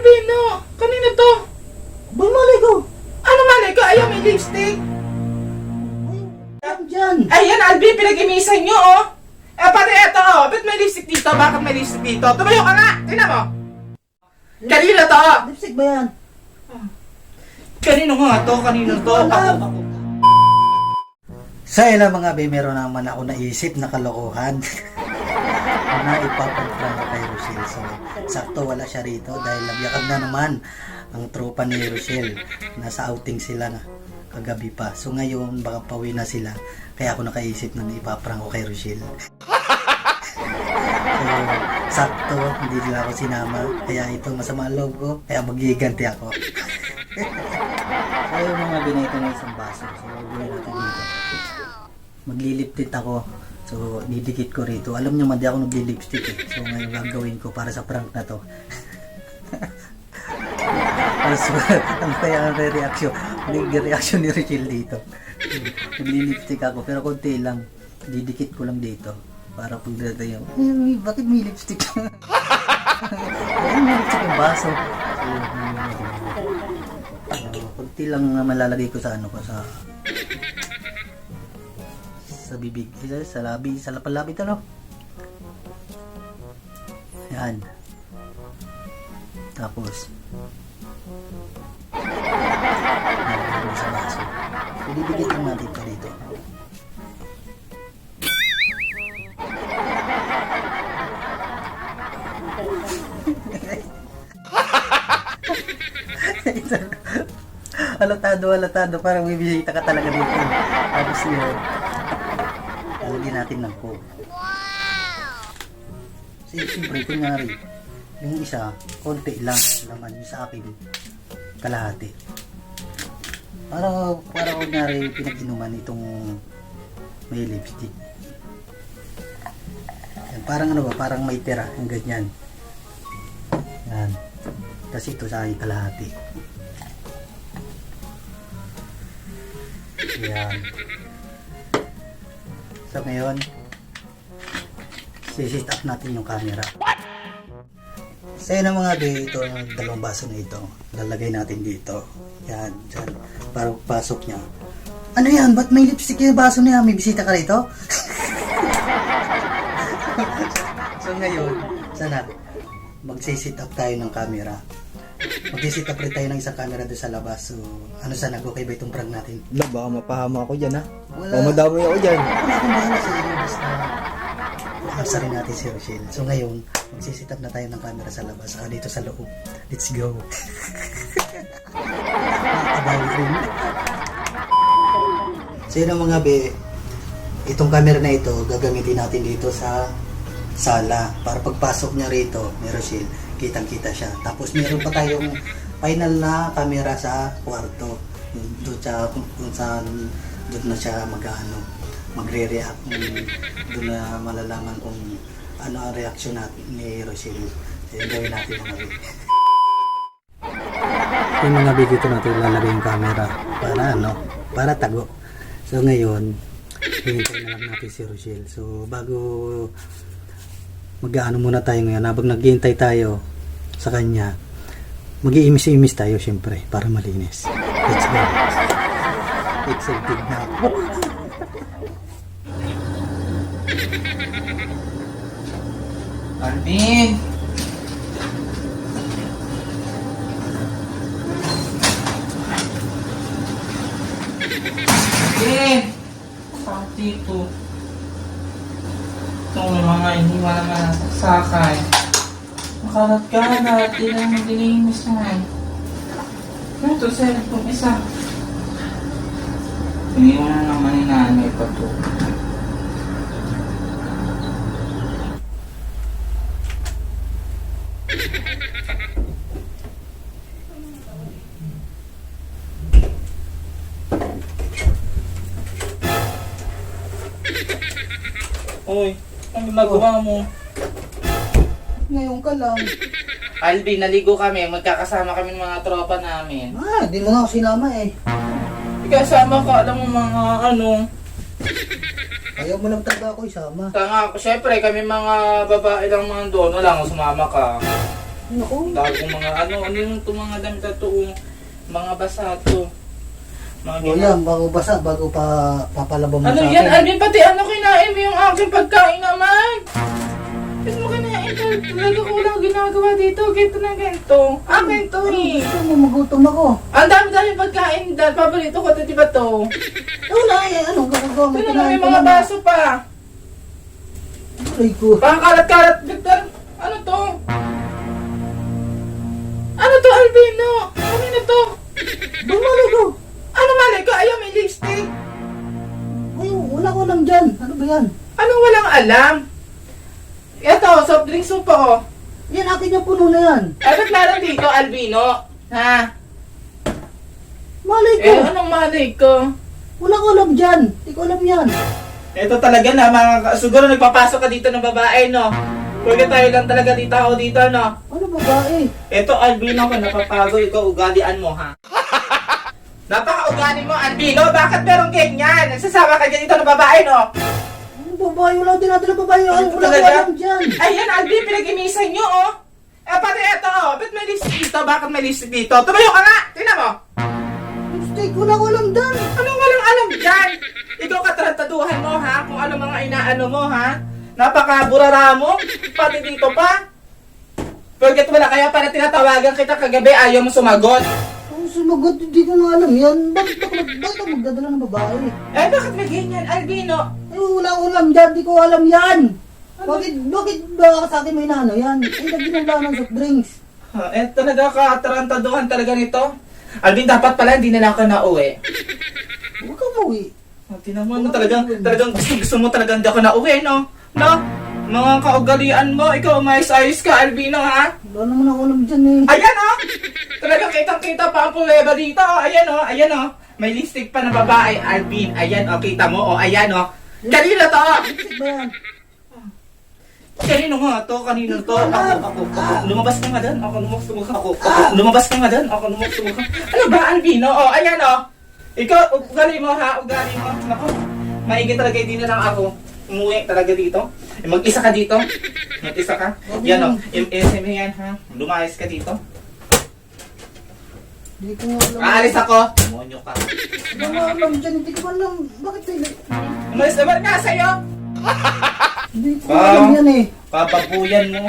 Albino, kanina to? Bumalik ko! Ano malay ko? Ayaw may lipstick. Ay, dyan! Ayan, Alvin, pinag-imisan nyo, oh. Pati eto, oh. Ba't may lipstick dito? Bakit may lipstick dito? Tumayo ka nga! Tingnan mo! Kanina to! Lipstick ba yan? Kanino nga to? Kanino to? Ako. Sa ila mga be, meron naman ako naisip na kalokohan. Na ipapagprank kay Rochelle. So, sakto wala siya rito dahil nagyakag na naman ang tropa ni Rochelle. Nasa outing sila na kagabi pa. So ngayon baka pauwi na sila. Kaya ako nakaisip na ipaprank ko kay Rochelle. So, sakto, hindi nila ako sinama. Kaya ito masama ang loob ko. Kaya magiganti ako. So yung mga binito na isang baso. So gawin natin dito. Magliliptit ako. So, nidikit ko rito. Alam niyo, madi ako nagli-lipstick eh. So, ngayon gagawin ko para sa prank na to. Ano kaya ang reaction? Reaction ni Rochelle dito. Nagli-lipstick ako, pero konti lang. Didikit ko lang dito. Para pag dito bakit may lipstick? Bakit may lipstick yung baso? So, konti lang malalagay ko sa ano ko, sa bibig, sa labi, sa lapalabi ito, no? Yan. Tapos sa baso. Ididikit lang natin ito dito. Halatado, parang may bisita ka talaga dito. Tapos yun, lagyan natin ng coke. Siyempre, kunyari, yung isa, konti lang naman, yung sa akin, kalahati. Para kunyari, pinag-inuman itong may lipstick. Yan, parang ano ba, parang may tira, yung ganyan. Yan. Tapos ito sa akin, kalahati. Yan. So ngayon, sisit up natin yung camera. So yun ang mga ito, yung dalawang baso na ito, lalagay natin dito. Yan, dyan, para pasok niya. Ano yan? Ba't may lipstick yung baso niya? May bisita ka rito? So ngayon, sana magsisit up tayo ng camera. Mag-sit up rin tayo ng isang camera doon sa labas. So, ano sana, okay ba itong prank natin? Wala, baka mapahama ako dyan, ha? Wala. Baka madamay ako dyan. Wala akong bahala sa iyo. Basta, nasa rin natin si Rochelle. So ngayon, magsisit up na tayo ng camera sa labas. Dito sa loob. Let's go. Nakakabawi rin. So yun ang mga be, itong camera na ito, gagamitin natin dito sa sala. Para pagpasok niya rito, ni Rochelle, kitang-kita siya. Tapos meron pa tayong final na camera sa kwarto. Doon na siya magre-react. Doon na malalaman kung ano ang reaction natin ni Rochelle. So, gawin natin mga big. Yung mga big dito natin lalagay yung camera para para tago. So ngayon, hihintay na lang natin si Rochelle. So bago mag-ano muna tayo ngayon, habang naghihintay tayo sa kanya, mag-iimis-imis tayo syempre para malinis. Let's go. Excited na ako. Alvin! Alvin! Saan dito? Ito may mga hindi naman nasasakay. Makalat-kalat, di lang maglilinis na. Ito, cellphone isa. Hindi mo na naman inaanay pa ito. Uy, ang ginagawa mo? Ngayon ka lang. Alvin, naligo kami. Magkakasama kami ng mga tropa namin. Di mo nga ako sinama eh. Ikasama ka, alam mo mga ano. Ayaw mo lang talaga ako isama. Tanga, syempre kami mga babae lang mga doon. Wala akong sumama ka. Naku. Dahil kung mga ano yung itong mga damit na to, mga basa to. Mga O yan, bago basa, bago pa papalabang mo Ano sa yan, akin. Alvin? Pati ano kinain mo yung aking pagkain naman? Ba't mo kinain to? Talaga ko lang ginagawa dito. Ganito na ganito. Akin to eh. Gusto mo, magutom ako. Ang dami-dami pagkain dahil paborito ko. Ito diba to? Wala eh, anong gagagawa? May Ito na kinain may ko mga naman. baso pa. Aray ko. Parang kalat-kalat. Victor, ano to? Ano to, Albino? Ano na to? Bumalik ko. Ano mali ko? Ayaw, may lipstick. Ay, wala ko lang dyan. Ano ba yan? Anong walang alam? Ito, soft drinks mo pa oh. Yan, akin yung puno na yan. Eh, ba't meron dito, Albino? Ha? Malay ko. Eh, anong malay ko? Wala ko alam dyan. Hindi ko alam yan. Ito talaga na, siguro nagpapasok ka dito ng babae, no? Pwede tayo lang talaga dito ako dito, no? Ano babae? Ito, Albino, kung napapago, ikaw, ugalian mo, ha? Napaka-ugali mo, Albino, bakit merong ganyan? Nagsasama ka dito ng babae, no? Ano babae? Wala din natin na babae. Ay, Ano wala ko talaga? alam dyan. Ayan, Albin, pinag-imisan nyo, oh. Eh, pati ito, oh. Ba't may lipstick dito? Bakit may lipstick dito? Tumayo ka nga! Tingnan mo! Lipstick, wala ko alam dyan. Anong walang alam dyan? Ikaw katarantaduhan mo, ha? Kung ano mga inaano mo, ha? Napakaburara mo. Pati dito pa. Forget wala, kaya para tinatawagan kita kagabi, ayaw mo sumagot. Ang sumagot, hindi ko nga alam yan. Bakit ako magdadala ng babae? Eh, bakit may ganyan, Albino? Ay, wala ko alam dyan. Hindi ko alam yan. Bakit ba sa akin may nano yan? Ay, nagginala ng soft drinks. Eh, talaga katarantaduhan talaga nito. Alvin, dapat pala hindi na lang ka nauwi. Huwag ka umuwi. Tinan mo, talagang gusto mo talagang hindi ako nauwi, no? No? Mga kaugalian mo, ikaw umayos-ayos ka, Albino, ha? Wala naman ako alam dyan eh. Ayan, oh! Talagang kitang-kita pa ang puleba dito, oh. Ayan, oh, ayan, oh. May lipstick pa na babae, Alvin. Ayan, oh, kita mo, oh, ayan, oh. Kanino to? Lipstick ba yan? Kanino nga to? Kanino to? Ako. Lumabas ka nga dun. Ako, ako. Lumabas ka nga dun. Ako, Ano ba, Albino? Oh, ayan, oh. Ikaw, ugali mo, ha? Ugali mo. Naku, maigi talaga, hindi na lang ako. Umuwi talaga dito. Mag-isa ka dito. Mag-isa ka. Yan, oh. SM yan, ha? Lumayas ka dito. Hindi ko nga alam. Aalis ako. Monyo ka. Wala nga alam dyan. Hindi ko alam. Bakit tayo? Umalis naman nga sa'yo. Hindi ko alam yan eh. Papabuyan mo.